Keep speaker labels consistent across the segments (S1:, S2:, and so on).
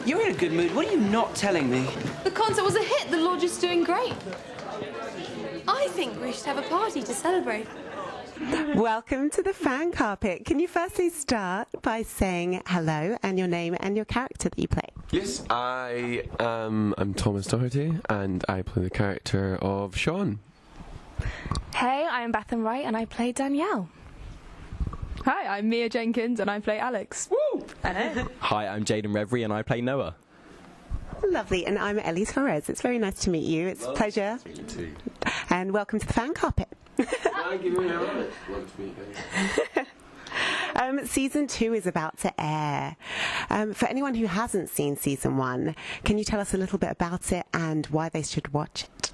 S1: You're in a good mood. What are you not telling me?
S2: The concert was a hit. The Lodge is doing great. I think we should have a party to celebrate.
S3: Welcome to the fan carpet. Can you firstly start by saying hello and your name and your character that you play?
S4: Yes, I'm Thomas Doherty, and I play the character of Sean.
S5: Hey, I'm Bethan Wright and I play Danielle.
S6: Hi, I'm Mia Jenkins and I play Alex.
S3: Woo!
S7: Hi, I'm Jayden Revri and I play Noah.
S3: Lovely, and I'm Ellie Torrez. It's very nice to meet you. It's a pleasure.
S4: You too.
S3: And welcome to the fan carpet.
S4: Thank you very much. Love to meet you.
S3: Season 2 is about to air. For anyone who hasn't seen Season 1, can you tell us a little bit about it and why they should watch it?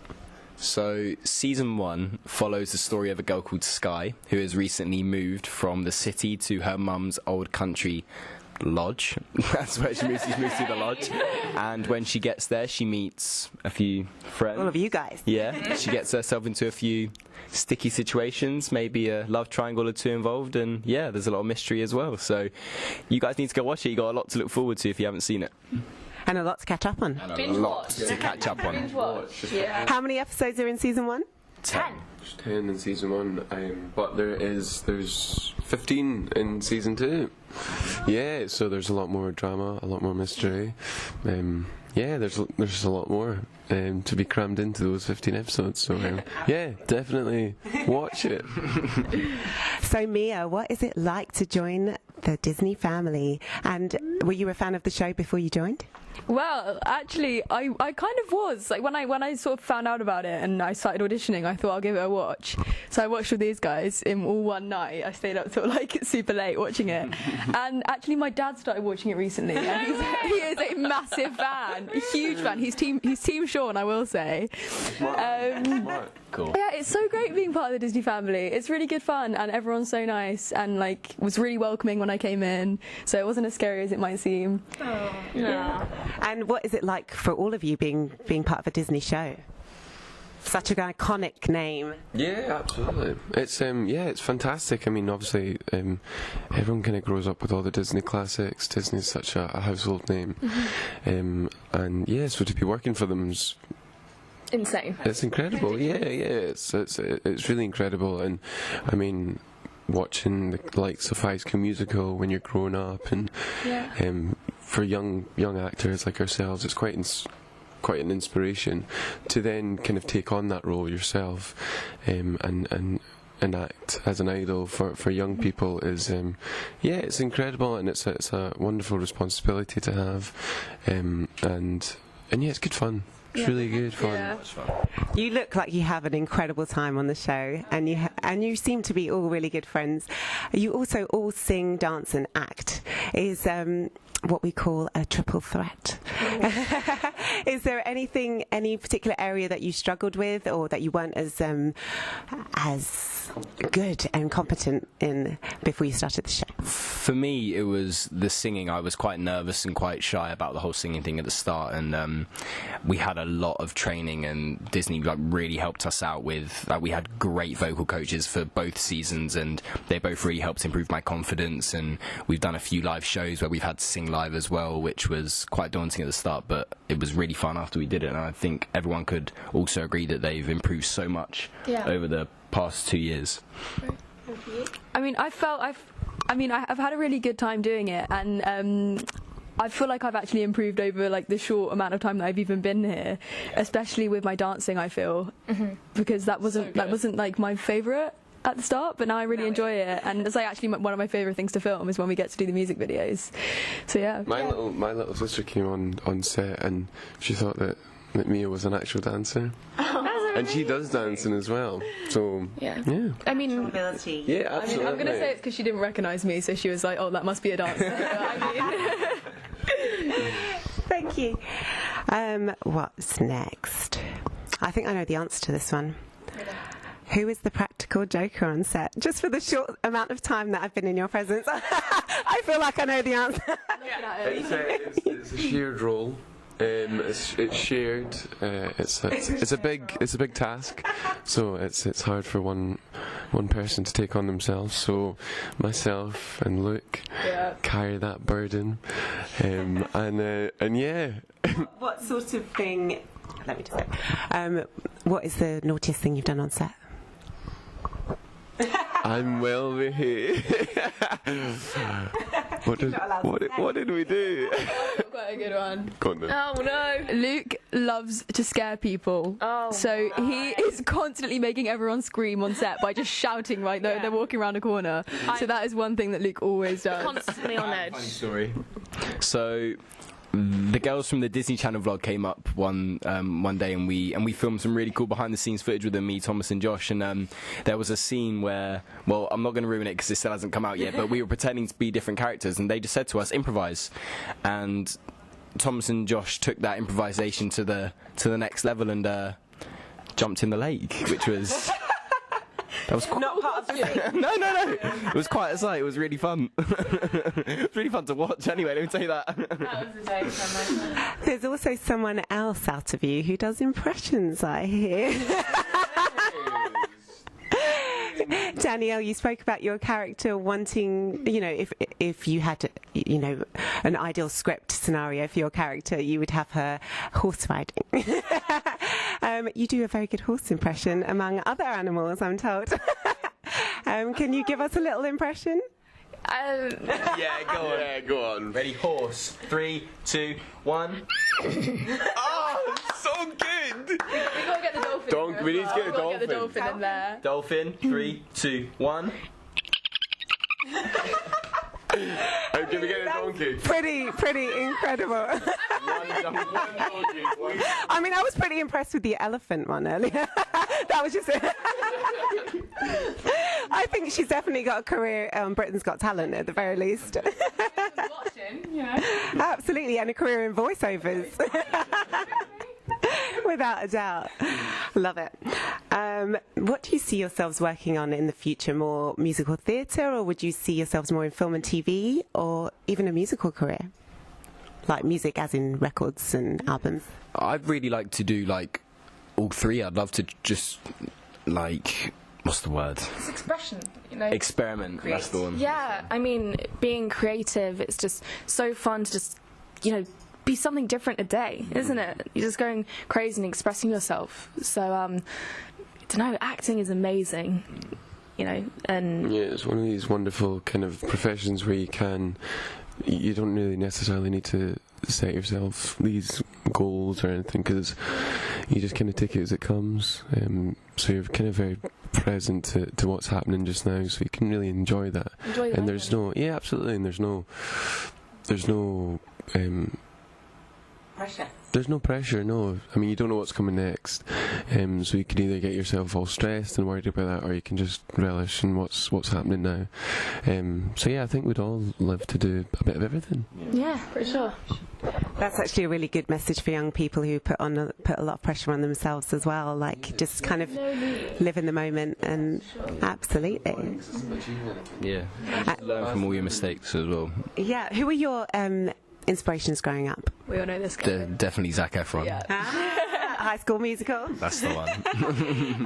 S7: So, Season 1 follows the story of a girl called Sky, who has recently moved from the city to her mum's old country lodge. That's where she moves. She moves to the lodge, and when she gets there, she meets a few friends.
S3: All of you guys.
S7: Yeah, she gets herself into a few sticky situations, maybe a love triangle or two involved, and yeah, there's a lot of mystery as well. So, you guys need to go watch it. You got a lot to look forward to if you haven't seen it.
S3: And a lot to catch up on.
S7: And a lot to catch up on.
S3: How many episodes are in Season 1?
S7: 10.
S4: There's 10 in Season 1, but there's 15 in Season 2. Yeah, so there's a lot more drama, a lot more mystery. Yeah, there's a lot more to be crammed into those 15 episodes. So yeah, definitely watch it.
S3: So Mia, what is it like to join the Disney family? And were you a fan of the show before you joined?
S6: Well, actually, I kind of was. Like when I sort of found out about it and I started auditioning, I thought I'll give it a watch. So I watched with these guys in all one night. I stayed up till like super late watching it. And actually, my dad started watching it recently, and he is a massive fan, a huge fan. He's team Sean, I will say.
S7: Cool.
S6: Yeah, it's so great being part of the Disney family. It's really good fun, and everyone's so nice and like was really welcoming when I came in. So it wasn't as scary as it might seem.
S5: Oh, yeah.
S3: And what is it like for all of you being part of a Disney show? Such an iconic name.
S4: Yeah, absolutely. It's fantastic. I mean, obviously, everyone kind of grows up with all the Disney classics. Disney's such a household name, and yeah, so to be working for them is
S5: Insane.
S4: it's incredible. Yeah, it's really incredible. And I mean, watching the likes of High School Musical when you're growing up, and for young actors like ourselves, it's quite an inspiration to then kind of take on that role yourself, and act as an idol for young people is it's incredible, and it's a wonderful responsibility to have, and yeah, it's good fun. It's really good fun.
S6: Yeah.
S3: You look like you have an incredible time on the show, and you seem to be all really good friends. You also all sing, dance, and act. Is what we call a triple threat. Is there any particular area that you struggled with, or that you weren't as good and competent in before you started the show?
S7: For me, it was the singing. I was quite nervous and quite shy about the whole singing thing at the start, and we had a lot of training, and Disney really helped us out with. We had great vocal coaches for both seasons, and they both really helped improve my confidence. And we've done a few live shows where we've had to sing live as well, which was quite daunting at the start, but it was really fun after we did it. And I think everyone could also agree that they've improved so much over the past 2 years.
S6: I mean, I've had a really good time doing it, and I feel like I've actually improved over like the short amount of time that I've even been here, especially with my dancing. I feel because that wasn't like my favourite at the start, but now I really enjoy it, and it's like actually one of my favourite things to film is when we get to do the music videos. So yeah.
S4: My little sister came on set, and she thought that Mia was an actual dancer. And she does dancing as well, so yeah.
S5: I mean,
S3: Ability.
S4: Yeah, absolutely.
S6: I'm going to say it's because she didn't recognise me, so she was like, oh, that must be a dancer.
S3: Thank you. What's next? I think I know the answer to this one. Who is the practical joker on set? Just for the short amount of time that I've been in your presence, I feel like I know the answer.
S4: It's a shared role. It's shared. It's a big task. So it's hard for one one person to take on themselves. So myself and Luke carry that burden, and yeah.
S3: What sort of thing? Let me just say. What is the naughtiest thing you've done on set?
S4: I'm well behaved. What did we do?
S6: Quite a good one.
S4: Go on then.
S2: Oh no.
S6: Luke loves to scare people.
S2: Oh,
S6: so he is constantly making everyone scream on set by just shouting right though they're walking around a corner. So that is one thing that Luke always does.
S2: Constantly on edge.
S7: Funny story. So the girls from the Disney Channel vlog came up one day, and we filmed some really cool behind the scenes footage with them, me, Thomas and Josh, and there was a scene where, well, I'm not going to ruin it because it still hasn't come out yet, but we were pretending to be different characters, and they just said to us, improvise, and Thomas and Josh took that improvisation to the next level and jumped in the lake, which was that was cool.
S3: Not part of the scene.
S7: No. It was quite a sight. It was really fun. It was really fun to watch. Anyway, let me tell you that.
S2: That was the day for
S3: There's also someone else out of you who does impressions, I hear. Danielle, you spoke about your character wanting, if you had, an ideal script scenario for your character, you would have her horse riding. You do a very good horse impression, among other animals, I'm told. Can you give us a little impression?
S7: Yeah, go on. Ready, horse. 3, 2, 1.
S4: Oh, so good!
S6: We gotta get the dolphin.
S4: We need to get a dolphin.
S6: Get the dolphin in there.
S7: Dolphin. 3, 2, 1.
S4: How can we get a donkey?
S3: Pretty incredible. I mean, I was pretty impressed with the elephant one earlier. That was just it. I think she's definitely got a career on Britain's Got Talent at the very least. Absolutely, and a career in voiceovers. Without a doubt. Love it. What do you see yourselves working on in the future? More musical theatre, or would you see yourselves more in film and TV, or even a musical career? Like music as in records and albums?
S7: I'd really like to do, all three. I'd love to just, what's the word?
S2: It's expression,
S7: Experiment, that's the one.
S5: Yeah, I mean, being creative, it's just so fun to just, be something different a day, isn't it? You're just going crazy and expressing yourself. So, I don't know, acting is amazing, and...
S4: Yeah, it's one of these wonderful kind of professions where you don't really necessarily need to set yourself these goals or anything, because you just kind of take it as it comes. So you're kind of very present to what's happening just now, so you can really enjoy that. And there's no, absolutely, and there's no
S3: Pressure.
S4: There's no pressure, no. I mean, you don't know what's coming next, so you can either get yourself all stressed and worried about that, or you can just relish in what's happening now. So yeah, I think we'd all love to do a bit of everything.
S5: Yeah, for sure.
S3: That's actually a really good message for young people who put a lot of pressure on themselves as well. Just kind of live in the moment, and absolutely.
S7: Yeah, just learn from all your mistakes as well.
S3: Yeah. Who were your inspirations growing up?
S6: We all know this guy.
S7: Definitely Zac Efron.
S6: Yeah.
S3: High School Musical.
S7: That's the one.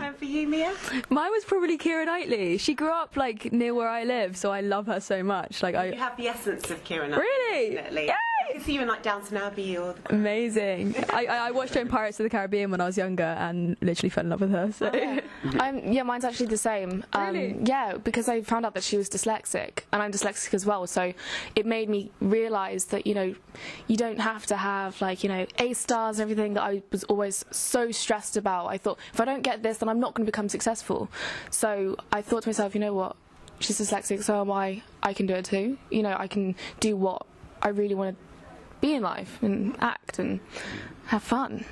S3: And for you, Mia?
S6: Mine was probably Keira Knightley. She grew up near where I live, so I love her so much.
S3: You have the essence of Keira Knightley.
S6: Really?
S3: Definitely.
S6: Yay!
S3: I can see you in Downton Abbey or
S6: Amazing. I watched her in Pirates of the Caribbean when I was younger and literally fell in love with her. So.
S5: Yeah, mine's actually the same.
S6: Really?
S5: Yeah, because I found out that she was dyslexic, and I'm dyslexic as well. So it made me realise that you don't have to have A stars and everything that I was always so stressed about. I thought if I don't get this, then I'm not going to become successful. So I thought to myself, you know what? She's dyslexic, so am I. I can do it too. I can do what I really want to be in life and act and have fun.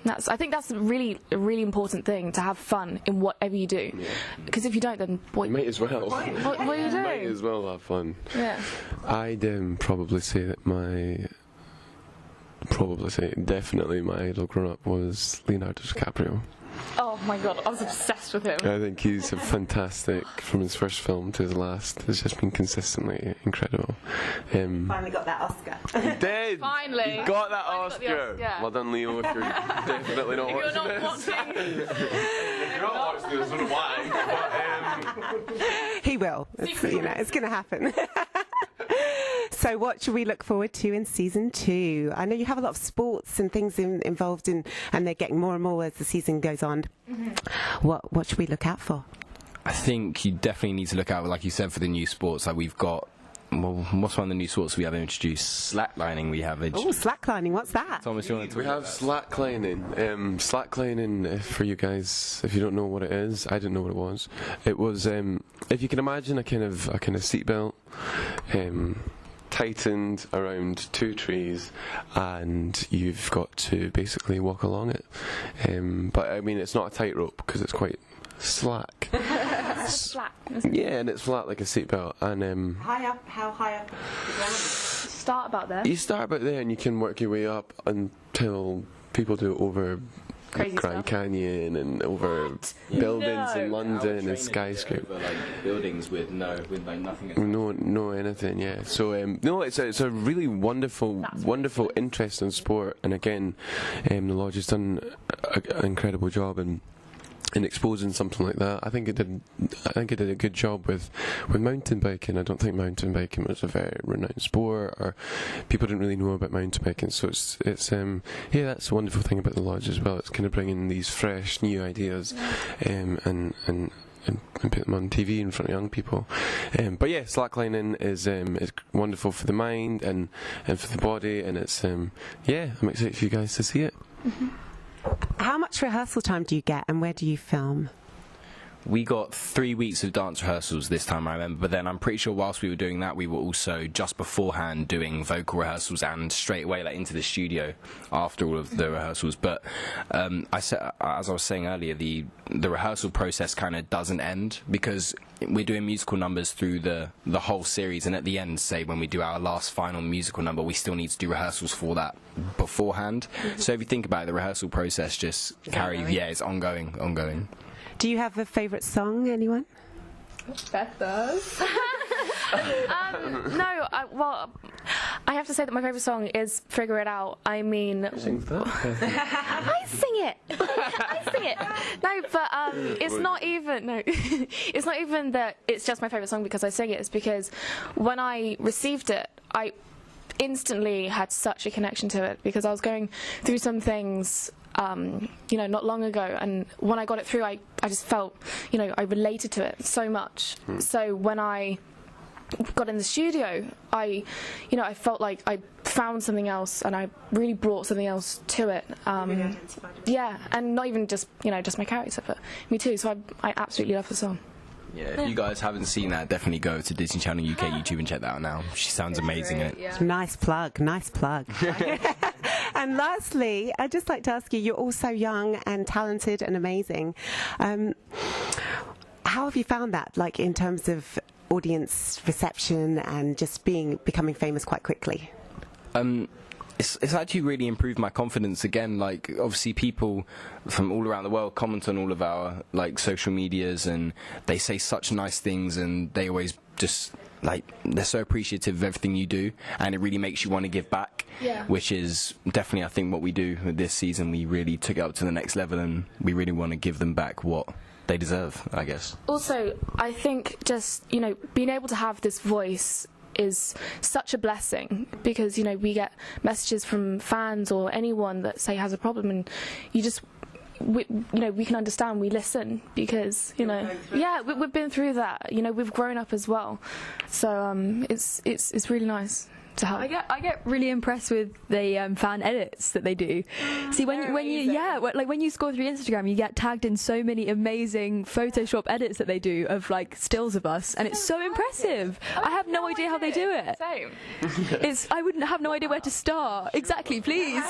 S5: I think that's a really important thing, to have fun in whatever you do. Because if you don't, then what?
S4: You might as well.
S5: What do you do?
S4: Might as well have fun.
S5: Yeah.
S4: I'd probably say that definitely my idol growing up was Leonardo DiCaprio.
S5: Oh my god, I was obsessed with him.
S4: I think he's fantastic from his first film to his last. It's just been consistently incredible.
S3: finally got that Oscar.
S4: He did!
S5: Finally.
S4: He got that
S5: Finally got the
S4: Oscar!
S5: Oscar.
S4: Well done, Leo, if you're definitely not
S5: If you're
S4: watching
S5: not
S4: this.
S5: watching.
S4: not watching this, I don't know why. But,
S3: He will. It's going to happen. So what should we look forward to in season 2? I know you have a lot of sports and things involved in, and they're getting more and more as the season goes on. Mm-hmm. What should we look out for?
S7: I think you definitely need to look out, like you said, for the new sports. Like we've got, well, what's one of the new sports we have introduced? Slacklining we have introduced.
S3: Oh, slacklining, what's that?
S7: Thomas, you want to
S4: we have slacklining. Slacklining, for you guys, if you don't know what it is, I didn't know what it was. It was, if you can imagine a kind of seatbelt, tightened around 2 trees, and you've got to basically walk along it. But I mean, it's not a tightrope because it's quite slack.
S5: It's flat.
S4: Yeah, and it's flat like a seatbelt. And
S3: High up? How high up?
S5: Start about there.
S4: you start about there, and you can work your way up until people do it over
S5: Crazy
S4: Grand
S5: stuff.
S4: Canyon and over buildings in London and skyscrapers.
S7: like buildings with nothing.
S4: No anything, yeah. So no, it's a really wonderful, interesting sport. And again, the Lodge has done an incredible job in exposing something like that. I think it did a good job with mountain biking. I don't think mountain biking was a very renowned sport, or people didn't really know about mountain biking. So it's yeah, that's the wonderful thing about the Lodge as well. It's kind of bringing these fresh, new ideas, and put them on TV in front of young people. But yeah, slacklining is wonderful for the mind and for the body, and it's yeah, I'm excited for you guys to see it.
S5: Mm-hmm.
S3: How much rehearsal time do you get, and where do you film?
S7: We got 3 weeks of dance rehearsals this time, I remember, but then I'm pretty sure whilst we were doing that, we were also just beforehand doing vocal rehearsals and straight away into the studio after all of the rehearsals. But as I was saying earlier, the rehearsal process kind of doesn't end, because we're doing musical numbers through the whole series, and at the end, say when we do our last final musical number, we still need to do rehearsals for that beforehand. Mm-hmm. So if you think about it, the rehearsal process just it's ongoing.
S3: Do you have a favourite song, anyone?
S6: Beth does.
S5: No, I have to say that my favourite song is Figure It Out. I mean, I sing it. No, but it's not even it's not even that it's just my favourite song because I sing it. It's because when I received it, I instantly had such a connection to it, because I was going through some things not long ago, and when I got it through, I just felt, I related to it so much. So when I got in the studio, I felt like I found something else, and I really brought something else to it. Yeah, and not even just my character, but me too. So I absolutely love the song.
S7: Yeah, if you guys haven't seen that, definitely go to Disney Channel UK YouTube and check that out now. She sounds amazing in it.
S3: Yeah. Nice plug. And lastly, I'd just like to ask you, you're all so young and talented and amazing. How have you found that, like in terms of audience reception and just becoming famous quite quickly?
S7: It's actually really improved my confidence again. Like, obviously people from all around the world comment on all of our social medias, and they say such nice things, and they always just they're so appreciative of everything you do, and it really makes you want to give back. Yeah. Which is definitely, I think, what we do with this season. We really took it up to the next level, and we really want to give them back what they deserve, I guess.
S5: Also, I think just being able to have this voice is such a blessing, because we get messages from fans or anyone that say has a problem, and we can understand, we listen, because we've been through that, we've grown up as well, so it's really nice to help.
S6: I get really impressed with the fan edits that they do. See, when you scroll through Instagram, you get tagged in so many amazing Photoshop edits that they do of stills of us, and it's so impressive. I have no idea how they do it.
S5: Same.
S6: I wouldn't have no idea where to start. Exactly, please.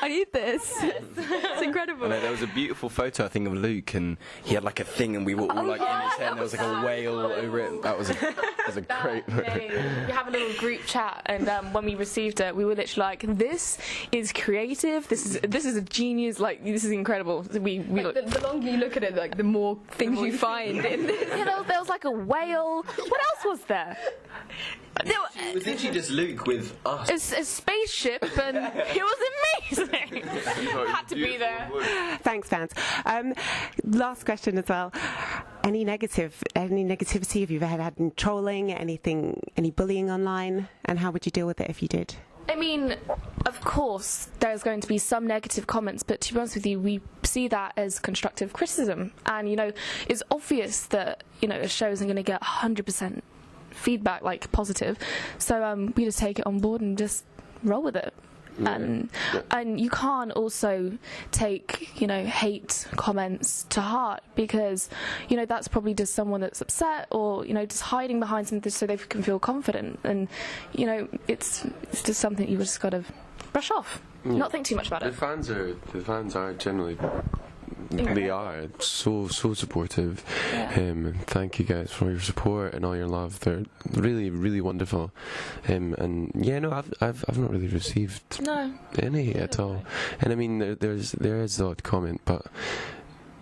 S6: I need this. It's incredible.
S7: I know, there was a beautiful photo, I think, of Luke, and he had a thing, and we were all in his head, and there was a whale over it. That was a great photo.
S5: We have a little group chat, and when we received it, we were literally like, this is creative, this is a genius, this is incredible. The
S6: longer you look at it, the more things you find in this.
S5: There was a whale. What else was there? Yeah.
S8: It was literally just Luke with us.
S5: It's a spaceship, and it was amazing. Had to be there.
S3: Thanks, fans. Last question as well. Any negativity? Have you ever had any trolling, any bullying online? And how would you deal with it if you did?
S5: I mean, of course, there's going to be some negative comments, but to be honest with you, we see that as constructive criticism. And, you know, it's obvious that, you know, a show isn't going to get 100% feedback, like, positive. So we just take it on board and just roll with it. And you can't also take, you know, hate comments to heart, because, you know, that's probably just someone that's upset, or, you know, just hiding behind something so they can feel confident. And, you know, it's just something you just got to brush off, not think too much about it.
S4: The fans are generally. They are so supportive. And thank you guys for your support and all your love. They're really wonderful. And yeah, no, I've not really received any at all. And I mean, there is the odd comment, but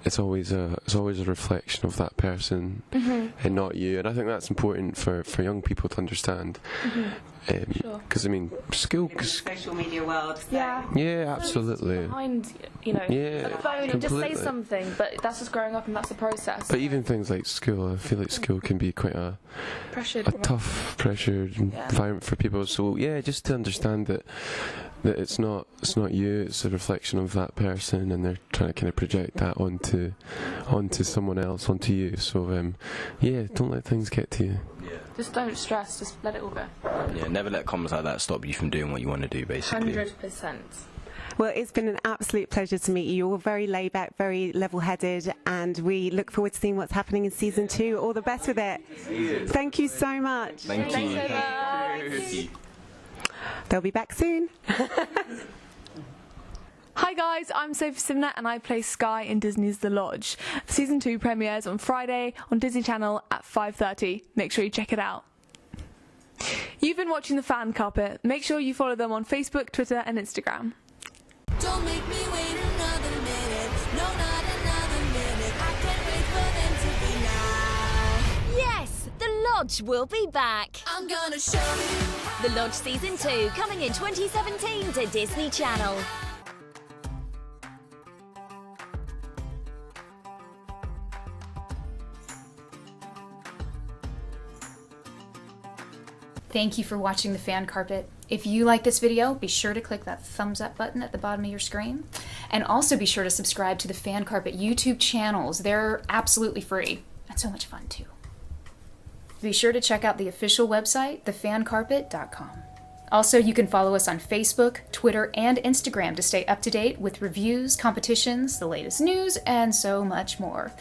S4: it's always a reflection of that person and not you. And I think that's important for young people to understand. Because I mean,
S3: Social media world. So.
S4: Yeah, absolutely.
S5: Behind, you know, a phone and just say something, but that's just growing up and that's a process.
S4: But even things like school, I feel like school can be quite a tough, pressured environment for people. So yeah, just to understand that it's not you, it's a reflection of that person, and they're trying to kind of project that onto someone else, onto you. So yeah, don't let things get to you.
S5: Just don't stress, just let it all go.
S7: Yeah, never let comments like that stop you from doing what you want to do, basically.
S5: 100%.
S3: Well, it's been an absolute pleasure to meet you. You're very laid back, very level-headed, and we look forward to seeing what's happening in season 2. All the best with it. Thank you so much.
S7: Thank you.
S3: They'll be back soon.
S6: Hi guys, I'm Sophie Simnett and I play Sky in Disney's The Lodge. Season 2 premieres on Friday on Disney Channel at 5:30. Make sure you check it out. You've been watching The Fan Carpet. Make sure you follow them on Facebook, Twitter and Instagram.
S9: Don't make me wait another minute. No, not another minute. I can't wait for them to be now.
S10: Yes, The Lodge will be back.
S9: I'm gonna show you.
S10: The Lodge Season 2 coming in 2017 to Disney Channel.
S11: Thank you for watching The Fan Carpet. If you like this video, be sure to click that thumbs up button at the bottom of your screen. And also be sure to subscribe to the Fan Carpet YouTube channels. They're absolutely free and so much fun too. Be sure to check out the official website, thefancarpet.com. Also, you can follow us on Facebook, Twitter, and Instagram to stay up to date with reviews, competitions, the latest news, and so much more.